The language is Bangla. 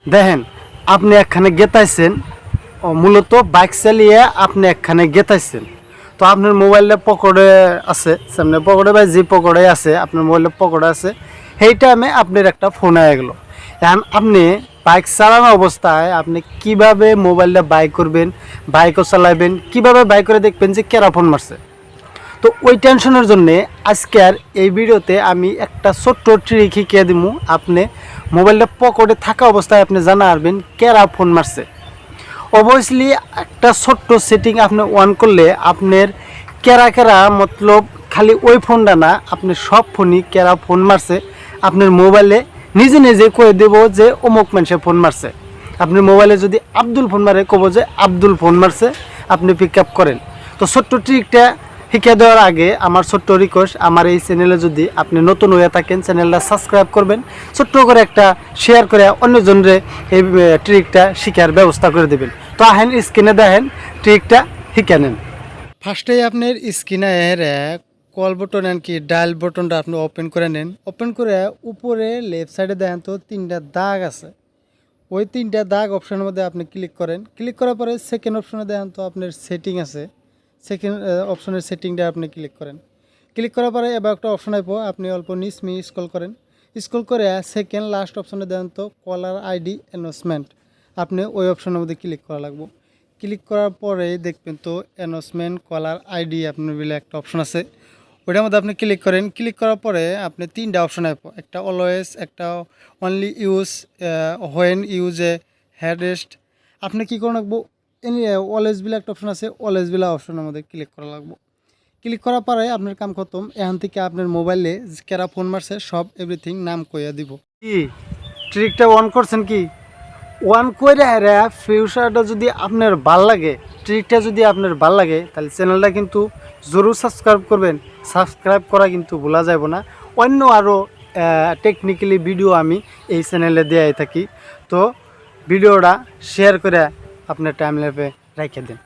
দেখেন আপনি একখানে গেতাইছেন, মূলত বাইক চালিয়ে আপনি একখানে গেতাইছেন। তো আপনার মোবাইলটা পকেটে আছে, সামনে পকেটে বা যে পকেটে আছে আপনার মোবাইলটা পকেটে আছে, সেই টাইমে আপনার একটা ফোন আয়া গেল। এখন আপনি বাইক চালানো অবস্থায় আপনি কিভাবে মোবাইলটা বাইক করবেন, বাইকও চালাবেন, কিভাবে বাইক করে দেখবেন যে কেরা ফোন মারছে। তো ওই টেনশনের জন্যে আজকের এই ভিডিওতে আমি একটা ছোট্ট ট্রিক শিখিয়ে দিব। আপনি মোবাইলটা পকেটে থাকা অবস্থায় আপনি জানা পারবেন কেরা ফোন মারছে। অবভিয়াসলি একটা ছোট্ট সেটিং আপনি অন করলে আপনার কেরা কেরা মতলব খালি ওই ফোনটা না, আপনি সব ফোনই কেরা ফোন মারছে আপনার মোবাইলে নিজে নিজে কয়ে দেব যে অমুক মানুষে ফোন মারছে। আপনি মোবাইলে যদি আব্দুল ফোন মারে কব যে আব্দুল ফোন মারছে, আপনি পিক আপ করেন। তো ছোট্ট ট্রিকটা শিখিয়ে দেওয়ার আগে আমার ছোট্ট রিকোয়েস্ট, আমার এই চ্যানেলে যদি আপনি নতুন হয়ে থাকেন চ্যানেলটা সাবস্ক্রাইব করবেন, ছোট্ট করে একটা শেয়ার করে অন্যজনরে এই ট্রিকটা শিখার ব্যবস্থা করে দেবেন। তো আহেন স্ক্রিনে দেখেন ট্রিকটা শিখে নেন। ফার্স্টেই আপনার স্ক্রিনে কল বটন কি ডায়াল বটনটা আপনি ওপেন করে নেন। ওপেন করে উপরে লেফট সাইডে দেখেন তো তিনটা দাগ আছে, ওই তিনটা দাগ অপশনের মধ্যে আপনি ক্লিক করেন। ক্লিক করার পরে সেকেন্ড অপশনে দেখেন তো আপনার সেটিং আছে, সেকেন্ড অপশনের সেটিংটা আপনি ক্লিক করেন। ক্লিক করার পরে এবার একটা অপশন আইব, আপনি অল্প নিচমি স্ক্রল করেন। স্ক্রল করে সেকেন্ড লাস্ট অপশনে দেন তো কলার আইডি অ্যানাউন্সমেন্ট, আপনি ওই অপশনের মধ্যে ক্লিক করা লাগবে। ক্লিক করার পরে দেখবেন তো অ্যানাউন্সমেন্ট কলার আইডি আপনার বলে একটা অপশন আছে, ওইটার মধ্যে আপনি ক্লিক করেন। ক্লিক করার পরে আপনি তিনটা অপশন আইব, একটা অলওয়েজ, একটা only use, when use a headset. আপনি কী করে রাখবো, অলওয়েজ বিলা একটা অপশন আছে, অলওয়েজ বিলা অপশনের মধ্যে ক্লিক করা লাগবে। ক্লিক করার পরে আপনার কাম খতম। এখান থেকে আপনার মোবাইলে কেরা ফোন মারছে সব এভরিথিং নাম কইয়া দিব। কি ট্রিকটা অন করছেন কি? ওয়ান করে হেরা ফিউচারটা যদি আপনার ভাল লাগে, ট্রিকটা যদি আপনার ভাল লাগে, তাহলে চ্যানেলটা কিন্তু জরুর সাবস্ক্রাইব করবেন। সাবস্ক্রাইব করা কিন্তু ভোলা যাব না। অন্য আরও টেকনিক্যালি ভিডিও আমি এই চ্যানেলে দেয়াই থাকি। তো ভিডিওটা শেয়ার করে আপনার টাইম ল্যাপে রেখে দিন।